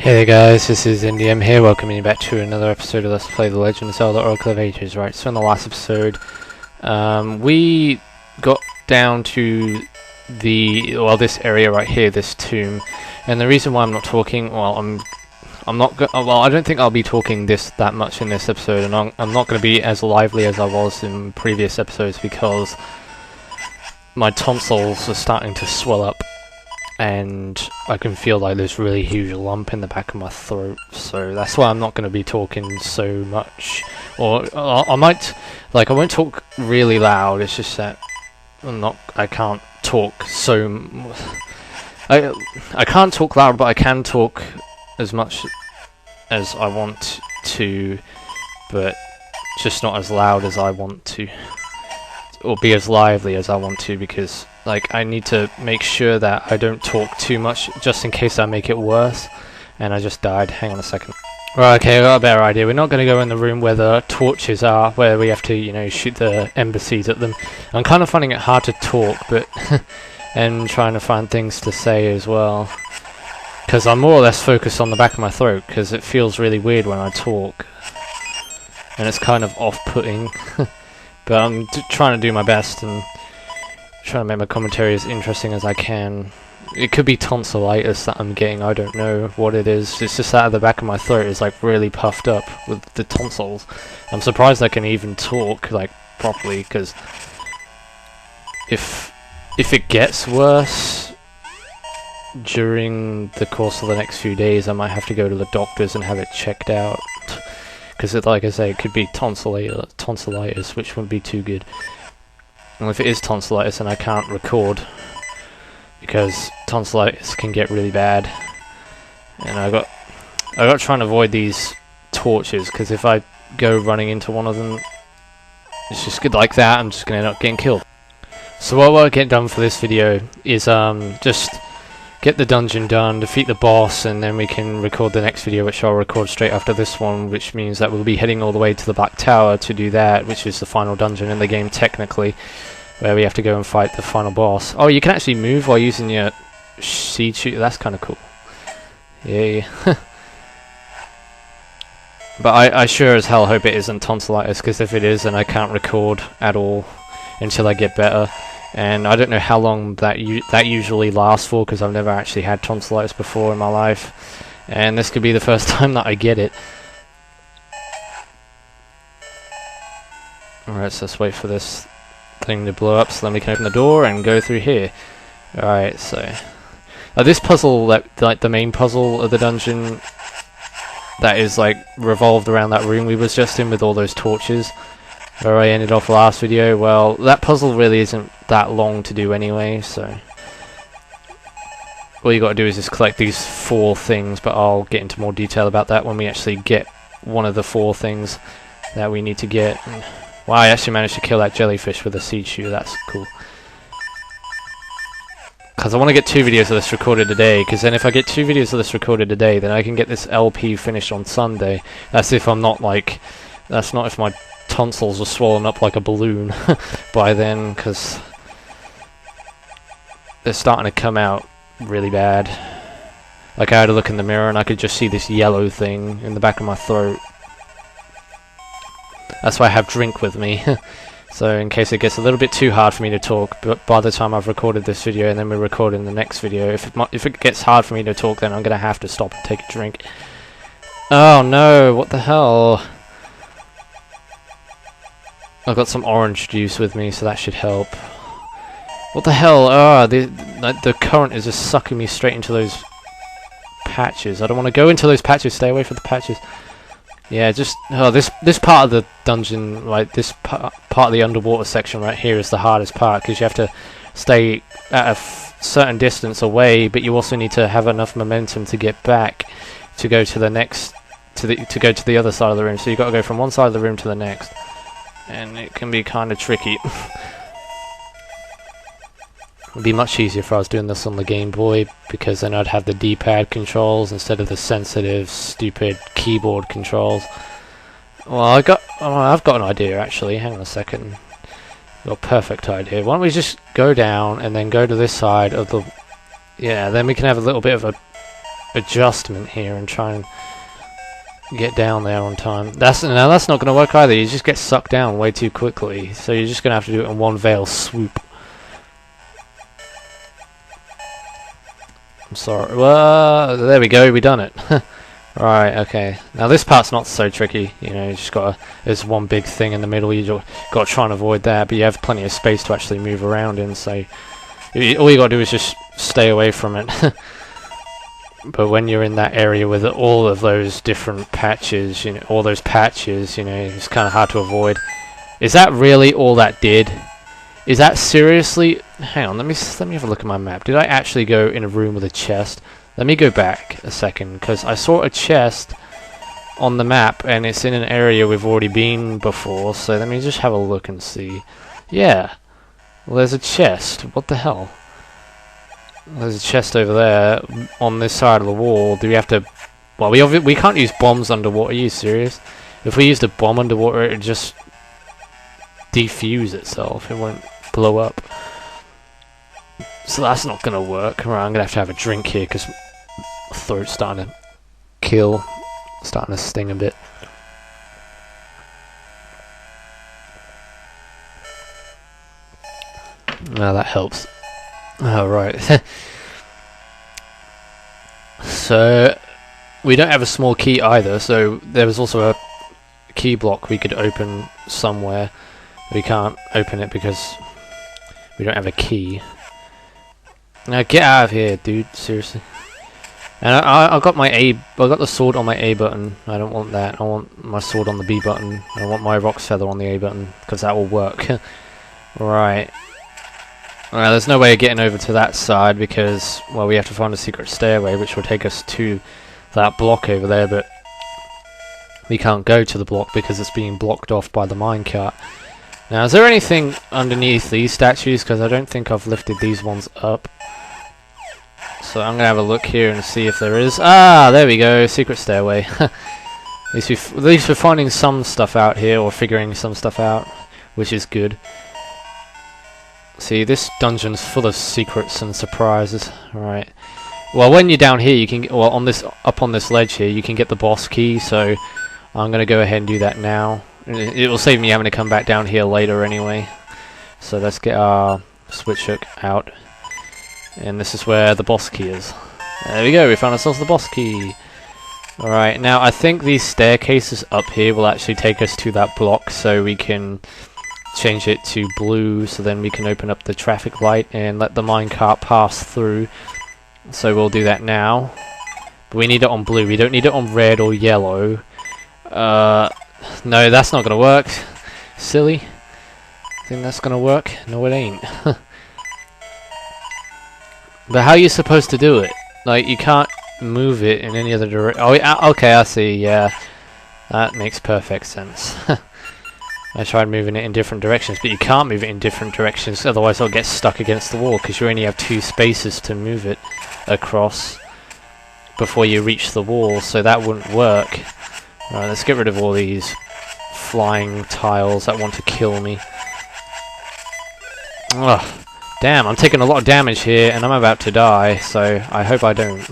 Hey there guys, this is NDM here, welcoming you back to another episode of Let's Play The Legend of Zelda Oracle of Ages. Right, so in the last episode, we got down to this area right here, this tomb, and the reason why I'm not talking, I don't think I'll be talking that much in this episode, and I'm not going to be as lively as I was in previous episodes because my tonsils are starting to swell up. And I can feel like this really huge lump in the back of my throat, so that's why I'm not going to be talking so much. Or I might, I won't talk really loud. It's just that I can't talk I can't talk loud, but I can talk as much as I want to, but just not as loud as I want to, or be as lively as I want to, because I need to make sure that I don't talk too much, just in case I make it worse. And I just died. Hang on a second. Right, okay, I got a better idea. We're not going to go in the room where the torches are, where we have to, shoot the embassies at them. I'm kind of finding it hard to talk, but and trying to find things to say as well, because I'm more or less focused on the back of my throat, because it feels really weird when I talk, and it's kind of off-putting. But I'm trying to do my best and trying to make my commentary as interesting as I can. It could be tonsillitis that I'm getting, I don't know what it is. It's just that at the back of my throat is really puffed up with the tonsils. I'm surprised I can even talk properly, because if it gets worse during the course of the next few days, I might have to go to the doctors and have it checked out, because like I say, it could be tonsillitis, which wouldn't be too good. And if it is tonsillitis, then I can't record, because tonsillitis can get really bad. And I got trying to avoid these torches, because if I go running into one of them, it's just good like that, I'm just gonna end up getting killed. So what I'll get done for this video is just get the dungeon done, defeat the boss, and then we can record the next video, which I'll record straight after this one, which means that we'll be heading all the way to the Black Tower to do that, which is the final dungeon in the game technically, where we have to go and fight the final boss. Oh, you can actually move while using your seed shooter, that's kind of cool. Yay. But I sure as hell hope it isn't tonsillitis, because if it is, then I can't record at all until I get better. And I don't know how long that usually lasts for, because I've never actually had tonsillitis before in my life, and this could be the first time that I get it. Alright, so let's wait for this thing to blow up so then we can open the door and go through here. Alright, so this puzzle, the main puzzle of the dungeon that is revolved around that room we was just in with all those torches, where I ended off last video, well, that puzzle really isn't that long to do anyway, so all you gotta do is just collect these 4 things, but I'll get into more detail about that when we actually get one of the 4 things that we need to get. And, wow, I actually managed to kill that jellyfish with a seed shooter, that's cool. Because I want to get 2 videos of this recorded today, because then if I get 2 videos of this recorded today, then I can get this LP finished on Sunday. That's if I'm not that's not if my tonsils are swollen up like a balloon by then, because they're starting to come out really bad. I had a look in the mirror and I could just see this yellow thing in the back of my throat. That's why I have drink with me. So in case it gets a little bit too hard for me to talk, but by the time I've recorded this video and then we're recording the next video, if it gets hard for me to talk, then I'm going to have to stop and take a drink. Oh no, what the hell? I've got some orange juice with me, so that should help. What the hell? Ah, the current is just sucking me straight into those patches. I don't want to go into those patches. Stay away from the patches. Yeah, just this part of the dungeon, this part of the underwater section right here is the hardest part, because you have to stay at a certain distance away, but you also need to have enough momentum to get back to go to the next to go to the other side of the room. So you've got to go from one side of the room to the next, and it can be kind of tricky. It'd be much easier if I was doing this on the Game Boy, because then I'd have the D-pad controls instead of the sensitive, stupid keyboard controls. Well, I've got an idea actually. Hang on a second. Got a perfect idea. Why don't we just go down and then go to this side of the... Yeah, then we can have a little bit of a adjustment here and try and get down there on time. That's not going to work either. You just get sucked down way too quickly. So you're just going to have to do it in one veil swoop. I'm sorry. Well, there we go. We done it. Right. Okay. Now this part's not so tricky. You know, you just got to. There's one big thing in the middle. You got to try and avoid that, but you have plenty of space to actually move around in. So all you got to do is just stay away from it. But when you're in that area with all of those different patches, you know, all those patches, you know, it's kind of hard to avoid. Is that really all that did? Is that seriously? Hang on, let me have a look at my map. Did I actually go in a room with a chest? Let me go back a second, because I saw a chest on the map, and it's in an area we've already been before. So let me just have a look and see. Yeah, well, there's a chest. What the hell? There's a chest over there on this side of the wall. Do we have to... Well, we can't use bombs underwater. Are you serious? If we used a bomb underwater, it would just defuse itself. It won't blow up. So that's not going to work. Right, I'm going to have a drink here because my throat's starting to kill. Starting to sting a bit. Now that helps. Oh, right. So, we don't have a small key either, so there was also a key block we could open somewhere. We can't open it because we don't have a key. Now get out of here, dude, seriously. And I got the sword on my A button. I don't want that. I want my sword on the B button. I want my rock's feather on the A button, because that will work. Right. Alright, there's no way of getting over to that side because, well, we have to find a secret stairway which will take us to that block over there, but we can't go to the block because it's being blocked off by the minecart. Now, is there anything underneath these statues? Because I don't think I've lifted these ones up. So I'm going to have a look here and see if there is. Ah, there we go, secret stairway. At least we're finding some stuff out here, or figuring some stuff out, which is good. See, this dungeon's full of secrets and surprises. Right. Well, when you're down here, you can get, well, up on this ledge here, you can get the boss key. So I'm gonna go ahead and do that now. It will save me having to come back down here later anyway. So let's get our switch hook out, and this is where the boss key is. There we go. We found ourselves the boss key. All right. Now I think these staircases up here will actually take us to that block, so we can change it to blue, so then we can open up the traffic light and let the minecart pass through. So we'll do that now. But we need it on blue. We don't need it on red or yellow. No, that's not gonna work. Silly. Think that's gonna work? No, it ain't. But how are you supposed to do it? Like, you can't move it in any other direction. Oh, yeah, okay, I see. Yeah, that makes perfect sense. I tried moving it in different directions, but you can't move it in different directions, otherwise it'll get stuck against the wall, because you only have 2 spaces to move it across before you reach the wall, so that wouldn't work. Right, let's get rid of all these flying tiles that want to kill me. Ugh, damn, I'm taking a lot of damage here, and I'm about to die, so I hope I don't.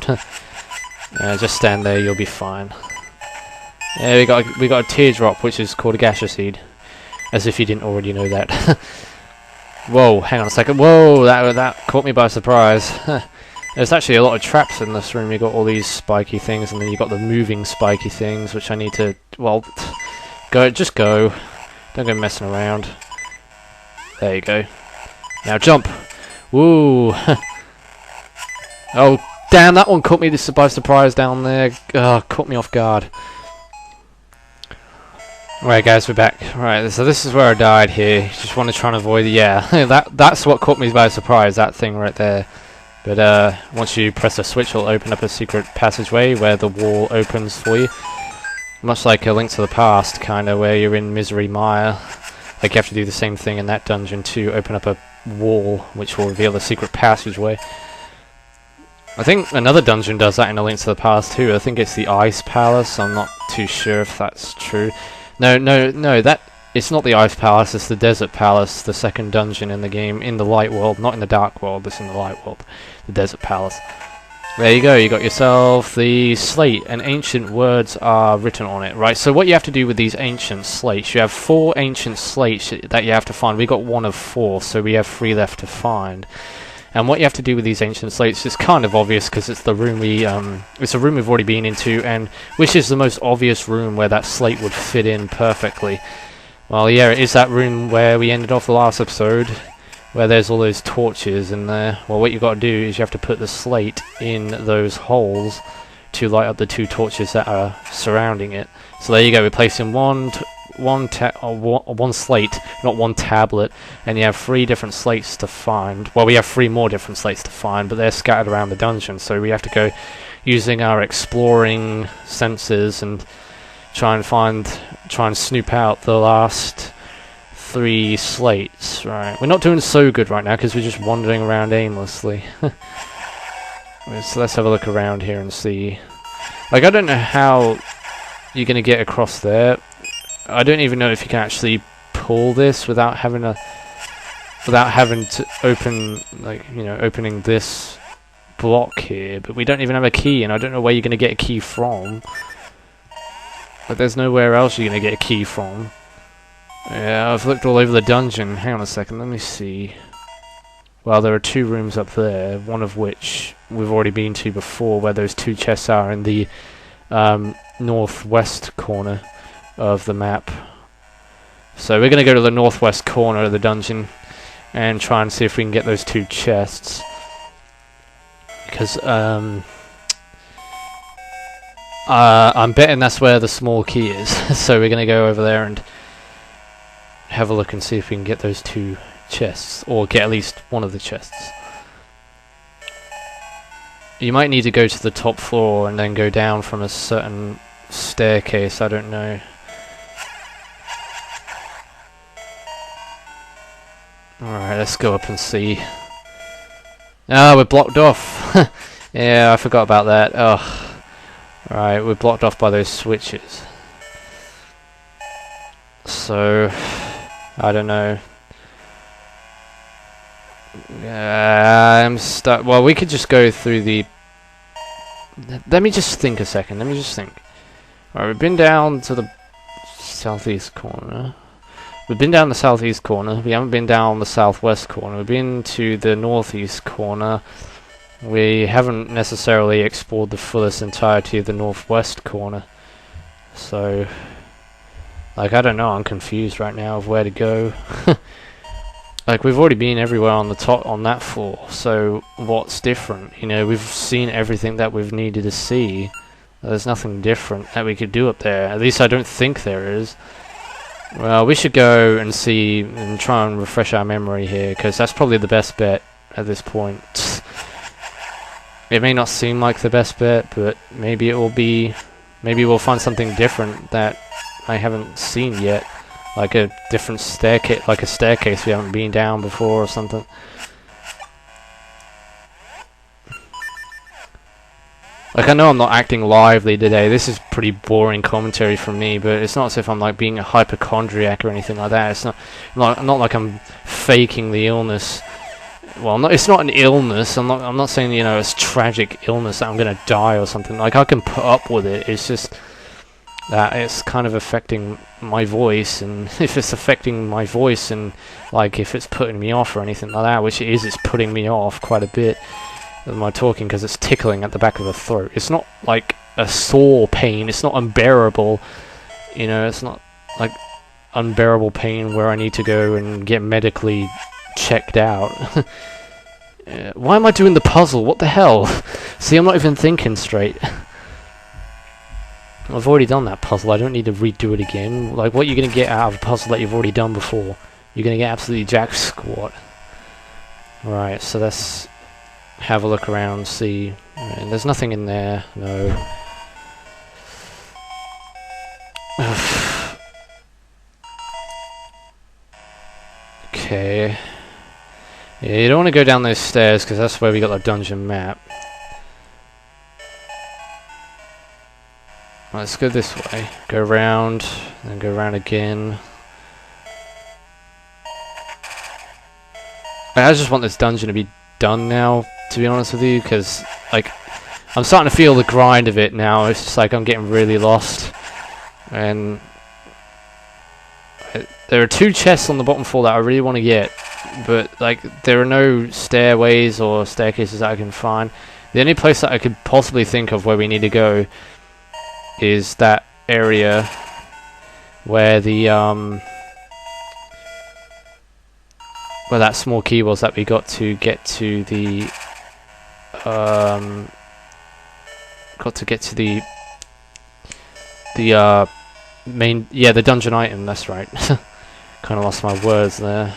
Just stand there, you'll be fine. Yeah, we got a teardrop, which is called a gaseous seed. As if you didn't already know that. Whoa, hang on a second. Whoa, that caught me by surprise. There's actually a lot of traps in this room. You got all these spiky things, and then you got the moving spiky things, which I need to, well, just go. Don't go messing around. There you go. Now jump. Woo. Oh, damn, that one caught me by surprise down there. Caught me off guard. Right, guys, we're back. Right, so this is where I died here. Just want to try and avoid it. Yeah, that's what caught me by surprise, that thing right there. But once you press a switch, it'll open up a secret passageway where the wall opens for you. Much like A Link to the Past, kind of, where you're in Misery Mire. Like, you have to do the same thing in that dungeon to open up a wall, which will reveal the secret passageway. I think another dungeon does that in A Link to the Past too. I think it's the Ice Palace. I'm not too sure if that's true. No, it's not the Ice Palace, it's the Desert Palace, the second dungeon in the game, in the Light World, not in the Dark World, it's in the Light World, the Desert Palace. There you go, you got yourself the slate, and ancient words are written on it, right? So what you have to do with these ancient slates, you have 4 ancient slates that you have to find. We got 1 of 4, so we have 3 left to find. And what you have to do with these ancient slates is kind of obvious, because it's the room it's a room we've already been into, and which is the most obvious room where that slate would fit in perfectly. Well, yeah, it is that room where we ended off the last episode, where there's all those torches in there. Well, what you've got to do is you have to put the slate in those holes to light up the 2 torches that are surrounding it. So there you go, we're placing one slate, not 1 tablet, and you have 3 different slates to find. Well, we have 3 more different slates to find, but they're scattered around the dungeon, so we have to go using our exploring senses and try and snoop out the last 3 slates. Right, we're not doing so good right now because we're just wandering around aimlessly. So let's have a look around here and see. Like, I don't know how you're gonna get across there. I don't even know if you can actually pull this without having to open, like, you know, opening this block here. But we don't even have a key, and I don't know where you're gonna get a key from. But there's nowhere else you're gonna get a key from. Yeah, I've looked all over the dungeon. Hang on a second, let me see. Well, there are 2 rooms up there, one of which we've already been to before, where those 2 chests are in the northwest corner of the map. So we're going to go to the northwest corner of the dungeon and try and see if we can get those 2 chests. Because I'm betting that's where the small key is. So we're going to go over there and have a look and see if we can get those 2 chests, or get at least one of the chests. You might need to go to the top floor and then go down from a certain staircase, I don't know. Alright, let's go up and see. Ah, we're blocked off! Yeah, I forgot about that. Oh, right, we're blocked off by those switches. So, I don't know. I'm stuck. Well, we could just go through the... Let me just think a second. Let me just think. Alright, we've been down to the southeast corner. We've been down the southeast corner. We haven't been down the southwest corner. We've been to the northeast corner. We haven't necessarily explored the fullest entirety of the northwest corner. So, like, I don't know. I'm confused right now of where to go. Like, we've already been everywhere on the top, on that floor, so what's different? You know, we've seen everything that we've needed to see. There's nothing different that we could do up there. At least I don't think there is. Well, we should go and see and try and refresh our memory here, because that's probably the best bet at this point. It may not seem like the best bet, but maybe it will be. Maybe we'll find something different that I haven't seen yet. Like a different staircase, like a staircase we haven't been down before or something. Like, I know I'm not acting lively today. This is pretty boring commentary from me, but it's not as if I'm like being a hypochondriac or anything like that. It's not like I'm faking the illness. Well, it's not an illness. I'm not saying, you know, it's tragic illness that I'm gonna die or something. Like, I can put up with it. It's just that it's kind of affecting my voice, and if it's affecting my voice and like if it's putting me off or anything like that, which it is, it's putting me off quite a bit with my talking because it's tickling at the back of the throat. It's not like a sore pain, it's not unbearable, you know, it's not like unbearable pain where I need to go and get medically checked out. Why am I doing the puzzle? What the hell? See, I'm not even thinking straight. I've already done that puzzle, I don't need to redo it again. Like, what are you going to get out of a puzzle that you've already done before? You're going to get absolutely jack squat. Right, so let's have a look around, see. And there's nothing in there, no. Okay. Yeah, you don't want to go down those stairs, because that's where we got the dungeon map. Let's go this way. Go around, then go around again. I just want this dungeon to be done now, to be honest with you, because, like, I'm starting to feel the grind of it now. It's just like I'm getting really lost. And there are 2 chests on the bottom floor that I really want to get, but like there are no stairways or staircases that I can find. The only place that I could possibly think of where we need to go is that area where the where that small key was that we got to get to the main, yeah, the dungeon item, that's right. Kind of lost my words there.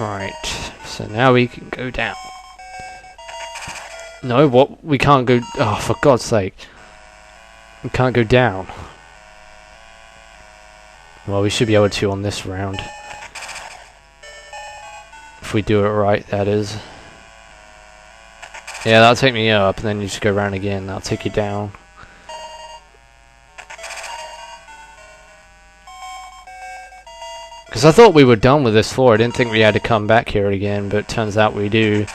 Right, so now we can go down. No, what? We can't go... Oh, for God's sake. We can't go down. Well, we should be able to on this round. If we do it right, that is. Yeah, that'll take me up, and then you just go around again. That'll take you down. Because I thought we were done with this floor. I didn't think we had to come back here again, but it turns out we do.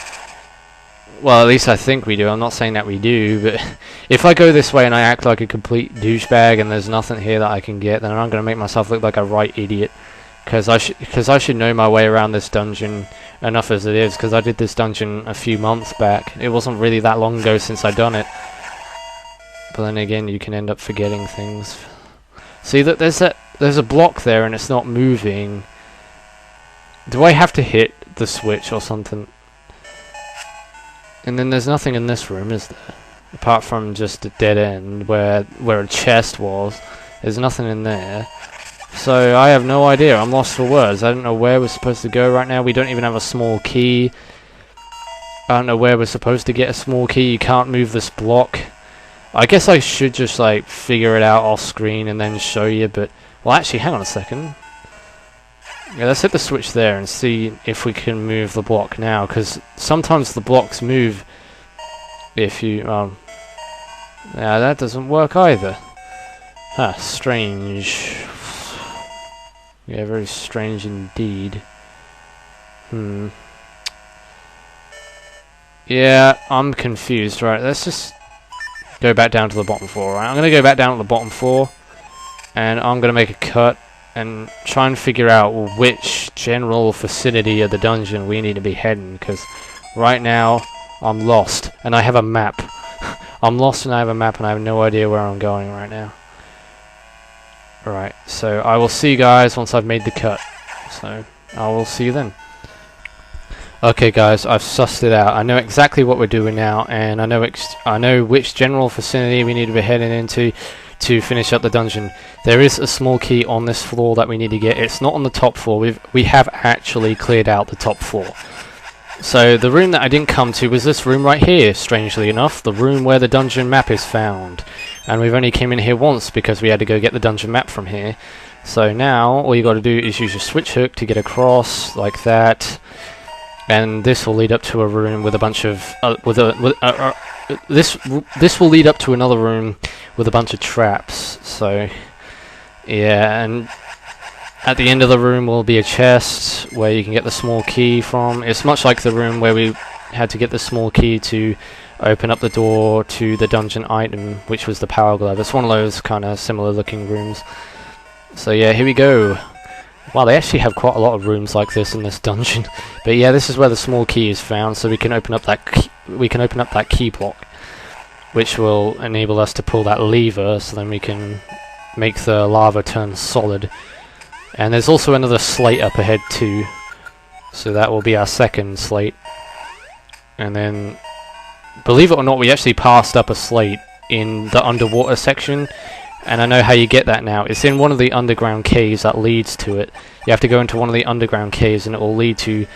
Well, at least I think we do. I'm not saying that we do, but if I go this way and I act like a complete douchebag and there's nothing here that I can get, then I'm going to make myself look like a right idiot. Because I should know my way around this dungeon enough as it is, because I did this dungeon a few months back. It wasn't really that long ago since I'd done it. But then again, you can end up forgetting things. See, that there's a block there and it's not moving. Do I have to hit the switch or something? And then there's nothing in this room, is there? Apart from just a dead end where a chest was. There's nothing in there. So I have no idea. I'm lost for words. I don't know where we're supposed to go right now. We don't even have a small key. I don't know where we're supposed to get a small key. You can't move this block. I guess I should just like figure it out off screen and then show you, but... Well, actually, hang on a second. Yeah, let's hit the switch there and see if we can move the block now, because sometimes the blocks move if you... yeah, that doesn't work either. Huh, strange. Yeah, very strange indeed. Yeah, I'm confused. Right, let's just go back down to the bottom floor. Right, I'm going to go back down to the bottom floor, and I'm going to make a cut and try and figure out which general vicinity of the dungeon we need to be heading, because right now I'm lost and I have a map. I'm lost and I have a map and I have no idea where I'm going right now. Right, so I will see you guys once I've made the cut. So I will see you then. Okay guys, I've sussed it out. I know exactly what we're doing now, and I know which general vicinity we need to be heading into to finish up the dungeon. There is a small key on this floor that we need to get. It's not on the top floor. We have actually cleared out the top floor. So the room that I didn't come to was this room right here, strangely enough, the room where the dungeon map is found. And we've only came in here once because we had to go get the dungeon map from here. So now all you got to do is use your switch hook to get across like that. And this will lead up to a room with a bunch of this will lead up to another room with a bunch of traps. So yeah, and at the end of the room will be a chest where you can get the small key from. It's much like the room where we had to get the small key to open up the door to the dungeon item, which was the power glove. It's one of those kind of similar looking rooms. So yeah, here we go. Wow, they actually have quite a lot of rooms like this in this dungeon. But yeah, this is where the small key is found, so we can open up that key block, which will enable us to pull that lever, so then we can make the lava turn solid. And there's also another slate up ahead too, so that will be our second slate. And then, believe it or not, we actually passed up a slate in the underwater section. And I know how you get that now. It's in one of the underground caves that leads to it. You have to go into one of the underground caves and it will lead to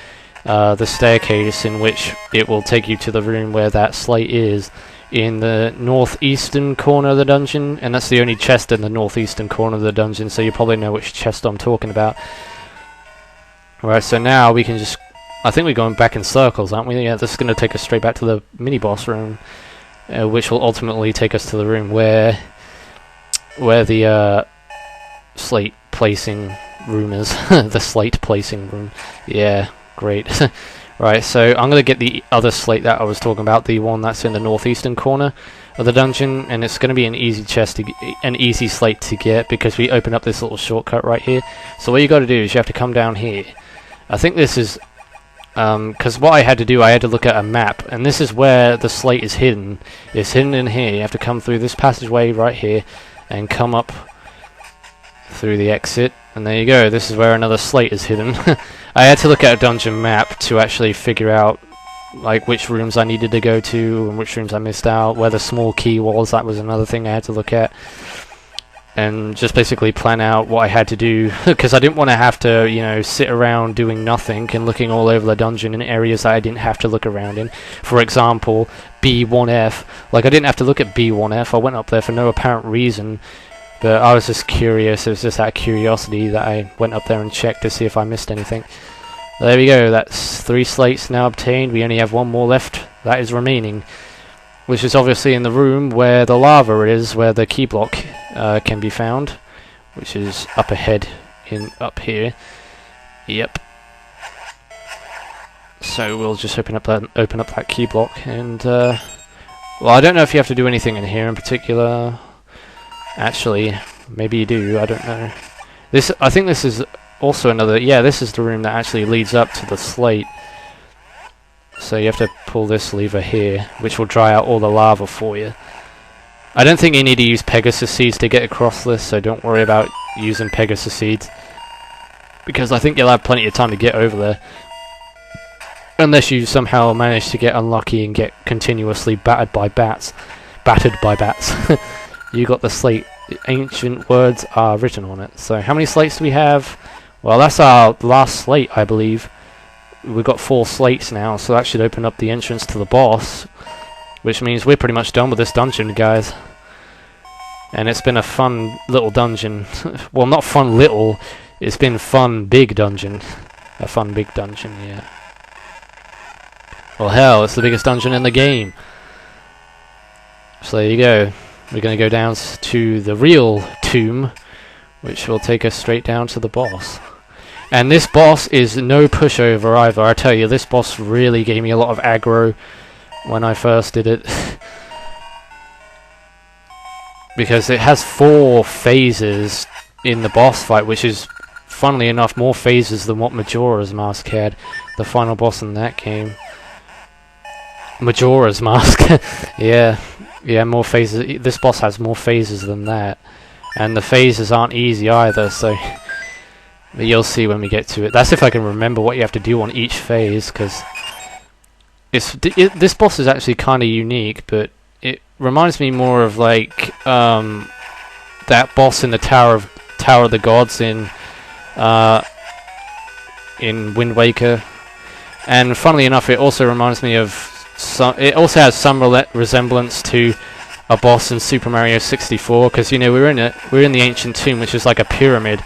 the staircase, in which it will take you to the room where that slate is in the northeastern corner of the dungeon. And that's the only chest in the northeastern corner of the dungeon, so you probably know which chest I'm talking about. Alright, so now we can just... I think we're going back in circles, aren't we? Yeah, this is going to take us straight back to the mini-boss room, which will ultimately take us to the room where the slate placing room is. The slate placing room. Yeah, great. Right, so I'm going to get the other slate that I was talking about, the one that's in the northeastern corner of the dungeon, and it's going to be an easy an easy slate to get because we open up this little shortcut right here. So what you got to do is you have to come down here. I think this is because what I had to do, I had to look at a map, and this is where the slate is hidden. It's hidden in here. You have to come through this passageway right here and come up through the exit, and there you go. This is where another slate is hidden. I had to look at a dungeon map to actually figure out like which rooms I needed to go to and which rooms I missed out, where the small key was. That was another thing I had to look at, and just basically plan out what I had to do because I didn't want to have to, you know, sit around doing nothing and looking all over the dungeon in areas that I didn't have to look around in. For example, B1F. Like, I didn't have to look at B1F. I went up there for no apparent reason, but I was just curious. It was just out of curiosity that I went up there and checked to see if I missed anything. There we go. That's 3 slates now obtained. We only have 1 more left that is remaining, which is obviously in the room where the lava is, where the key block can be found, which is up ahead up here. Yep. So we'll just open up that key block, and well, I don't know if you have to do anything in here in particular. Actually, maybe you do. I don't know. I think this is also another. Yeah, this is the room that actually leads up to the slate. So you have to pull this lever here, which will dry out all the lava for you. I don't think you need to use Pegasus seeds to get across this, so don't worry about using Pegasus seeds, because I think you'll have plenty of time to get over there. Unless you somehow manage to get unlucky and get continuously battered by bats. You got the slate. The ancient words are written on it. So how many slates do we have? Well, that's our last slate, I believe. We've got 4 slates now, so that should open up the entrance to the boss, which means we're pretty much done with this dungeon, guys. And it's been a fun little dungeon. Well, not fun little, it's been fun big dungeon. A fun big dungeon, yeah. Well, hell, it's the biggest dungeon in the game. So there you go. We're going to go down to the real tomb, which will take us straight down to the boss. And this boss is no pushover either. I tell you, this boss really gave me a lot of aggro when I first did it. Because it has 4 phases in the boss fight, which is, funnily enough, more phases than what Majora's Mask had, the final boss in that game. Majora's Mask. Yeah, more phases. This boss has more phases than that. And the phases aren't easy either, so but you'll see when we get to it. That's if I can remember what you have to do on each phase, because this boss is actually kind of unique, but it reminds me more of like that boss in the Tower of the Gods in Wind Waker. And funnily enough, it also reminds me of it also has some resemblance to a boss in Super Mario 64, because you know we're in the Ancient Tomb, which is like a pyramid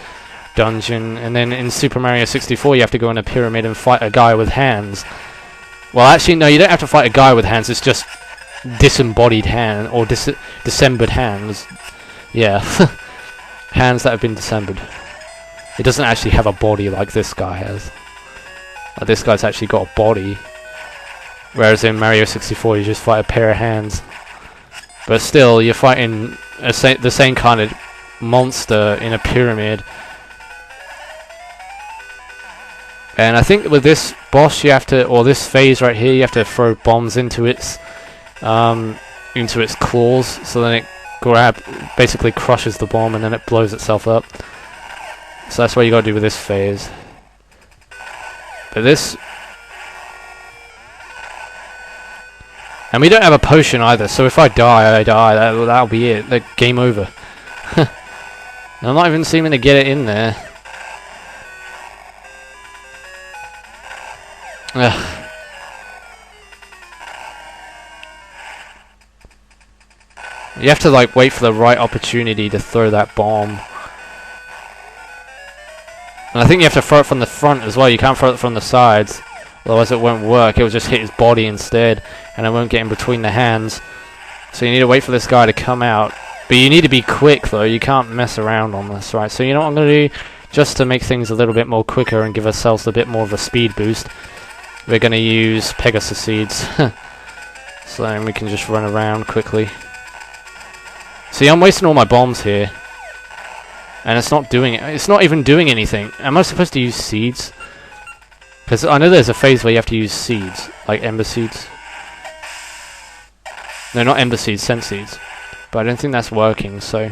dungeon, and then in Super Mario 64 you have to go in a pyramid and fight a guy with hands. Well, actually no, you don't have to fight a guy with hands, it's just disembodied hand or dismembered hands. Yeah. Hands that have been dismembered. It doesn't actually have a body like this guy has. This guy's actually got a body, whereas in Mario 64 you just fight a pair of hands. But still, you're fighting the same kind of monster in a pyramid. And I think with this boss you have to, or this phase right here, you have to throw bombs into its claws, so then it basically crushes the bomb and then it blows itself up. So that's what you gotta do with this phase. But this... And we don't have a potion either, so if I die, I die. That'll be it. Game over. I'm not even seeming to get it in there. Ugh. You have to like wait for the right opportunity to throw that bomb. And I think you have to throw it from the front as well. You can't throw it from the sides, otherwise it won't work. It will just hit his body instead, and it won't get in between the hands. So you need to wait for this guy to come out. But you need to be quick though, you can't mess around on this, right? So you know what I'm going to do? Just to make things a little bit more quicker and give ourselves a bit more of a speed boost, we're going to use Pegasus seeds. So then we can just run around quickly. See, I'm wasting all my bombs here. And it's not doing it. It's not even doing anything. Am I supposed to use seeds? Because I know there's a phase where you have to use seeds. Like ember seeds. No, not ember seeds, scent seeds. But I don't think that's working, so...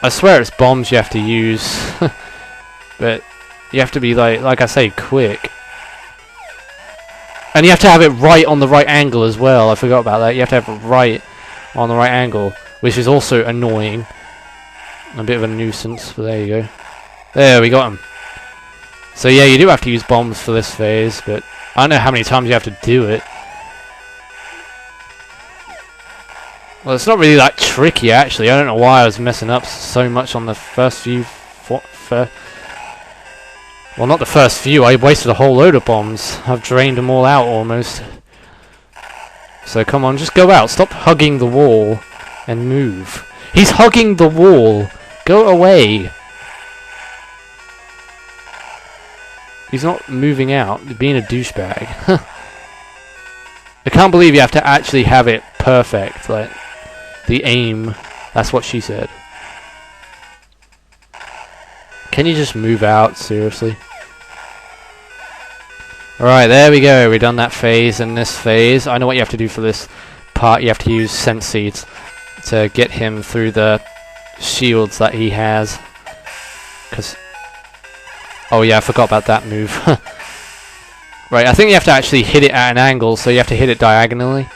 I swear it's bombs you have to use. But you have to be, like I say, quick. And you have to have it right on the right angle as well. I forgot about that. You have to have it right on the right angle, which is also annoying. A bit of a nuisance, but there you go. There, we got him. So yeah, you do have to use bombs for this phase, but I don't know how many times you have to do it. Well, it's not really that tricky, actually. I don't know why I was messing up so much on the first few... Well, not the first few. I wasted a whole load of bombs. I've drained them all out, almost. So, come on, just go out. Stop hugging the wall and move. He's hugging the wall. Go away. He's not moving out. He's being a douchebag. I can't believe you have to actually have it perfect. Like, the aim. That's what she said. Can you just move out? Seriously? Alright, there we go. We've done that phase and this phase. I know what you have to do for this part. You have to use scent seeds to get him through the shields that he has. Because... Oh yeah, I forgot about that move. Right, I think you have to actually hit it at an angle, so you have to hit it diagonally.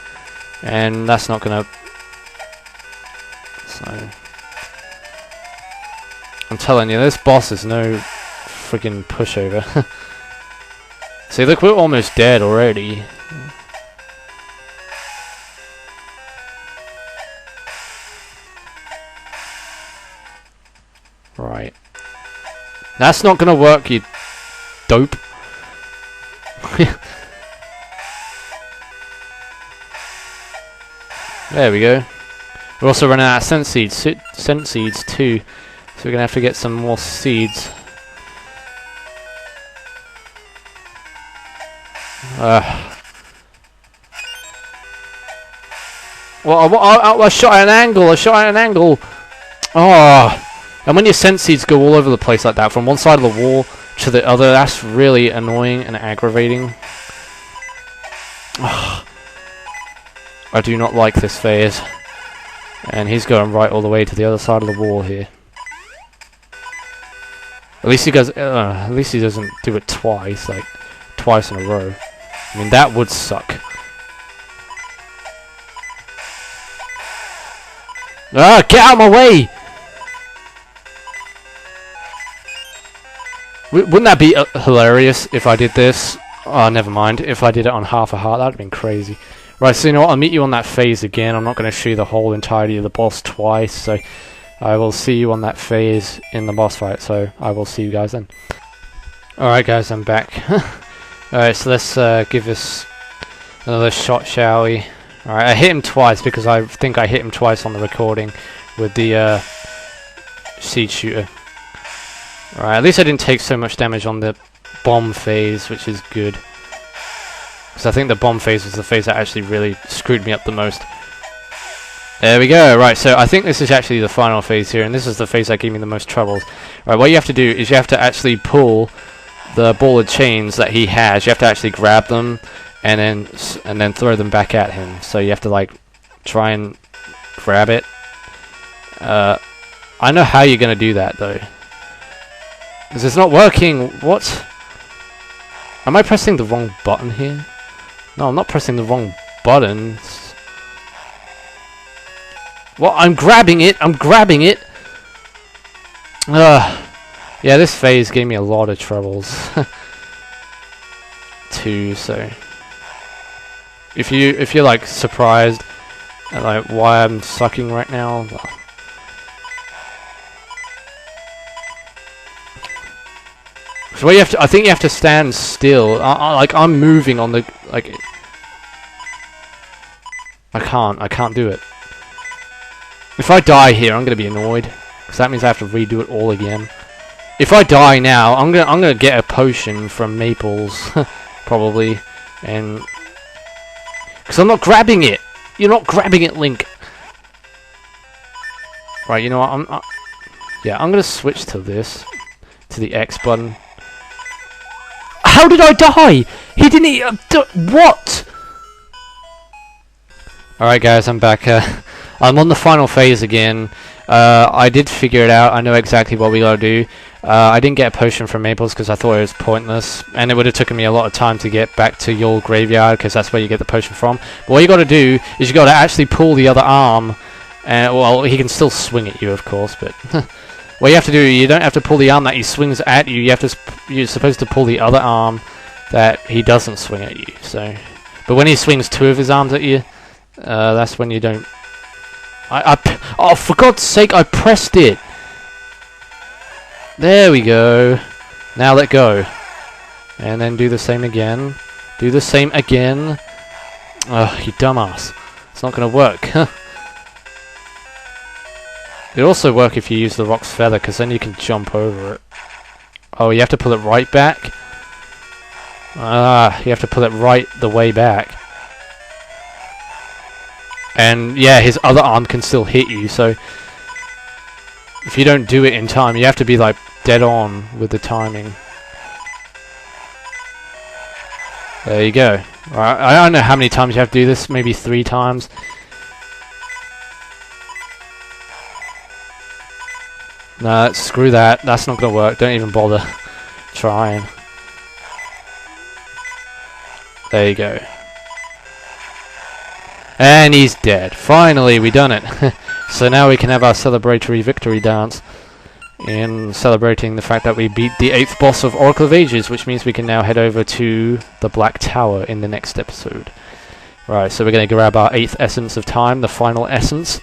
And that's not gonna... So... I'm telling you, this boss is no friggin' pushover. See, look, we're almost dead already. Right. That's not gonna work, you dope. There we go. We're also running out of scent seeds too. So we're going to have to get some more seeds. Well, I shot at an angle. Oh. And when your scent seeds go all over the place like that, from one side of the wall to the other, that's really annoying and aggravating. Oh. I do not like this phase. And he's going right all the way to the other side of the wall here. At least he does. At least he doesn't do it twice, like twice in a row. I mean, that would suck. Ah, get out of my way! Wouldn't that be hilarious if I did this? Oh, never mind. If I did it on half a heart, that'd have been crazy. Right, so you know what? I'll meet you on that phase again. I'm not going to show you the whole entirety of the boss twice, so I will see you on that phase in the boss fight, so I will see you guys then. Alright guys, I'm back. Alright, so let's give this another shot, shall we? Alright, I hit him twice because I think I hit him twice on the recording with the seed shooter. Alright, at least I didn't take so much damage on the bomb phase, which is good. Because I think the bomb phase was the phase that actually really screwed me up the most. There we go. Right, so I think this is actually the final phase here, and this is the phase that gave me the most troubles. Right, what you have to do is you have to actually pull the ball of chains that he has. You have to actually grab them and then throw them back at him. So you have to like try and grab it. I know how you're gonna do that though, because it's not working. What? Am I pressing the wrong button here? No, I'm not pressing the wrong button. Well, I'm grabbing it. Yeah, this phase gave me a lot of troubles too. So if you're like surprised at like why I'm sucking right now, well, so what you have to, I think you have to stand still. Like I'm moving on the like. I can't do it. If I die here, I'm gonna be annoyed, because that means I have to redo it all again. If I die now, I'm gonna get a potion from Maples, probably, and because I'm not grabbing it. You're not grabbing it, Link. Right, you know what? Yeah, I'm gonna switch to this, to the X button. How did I die? He didn't. What? All right, guys, I'm back. I'm on the final phase again. I did figure it out. I know exactly what we gotta do. I didn't get a potion from Maples because I thought it was pointless, and it would have taken me a lot of time to get back to your graveyard because that's where you get the potion from. But what you gotta do is you gotta actually pull the other arm. Well, he can still swing at you, of course, but what you have to do, you don't have to pull the arm that he swings at you. You have to. You're supposed to pull the other arm that he doesn't swing at you. So, but when he swings two of his arms at you, that's when you don't. Oh, for God's sake! I pressed it. There we go. Now let go, and then do the same again. Do the same again. Ugh, you dumbass! It's not gonna work. It'll also work if you use the Rock's Feather, because then you can jump over it. Oh, you have to pull it right back? Ah, you have to pull it right the way back. And, yeah, his other arm can still hit you, so if you don't do it in time, you have to be, like, dead on with the timing. There you go. Alright, I don't know how many times you have to do this, maybe 3 times. No, screw that. That's not gonna work. Don't even bother trying. There you go. And he's dead. Finally, we done it. So now we can have our celebratory victory dance in celebrating the fact that we beat the 8th boss of Oracle of Ages, which means we can now head over to the Black Tower in the next episode. Right, so we're going to grab our 8th Essence of Time, the final essence,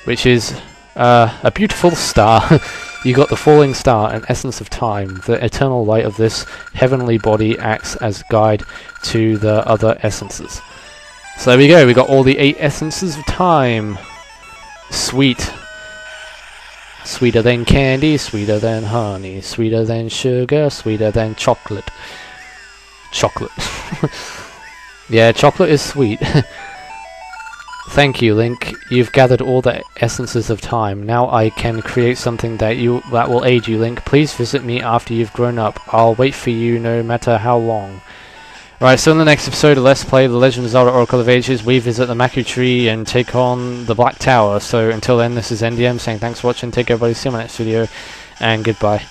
which is a beautiful star. You got the falling star, an essence of time. The eternal light of this heavenly body acts as guide to the other essences. So there we go, we got all the 8 essences of time. Sweet. Sweeter than candy, sweeter than honey, sweeter than sugar, sweeter than chocolate. Chocolate. Yeah, chocolate is sweet. Thank you, Link. You've gathered all the essences of time. Now I can create something that will aid you, Link. Please visit me after you've grown up. I'll wait for you no matter how long. Right, so in the next episode of Let's Play The Legend of Zelda Oracle of Ages, we visit the Maku Tree and take on the Black Tower. So until then, this is NDM saying thanks for watching, take care everybody, see you in my next video, and goodbye.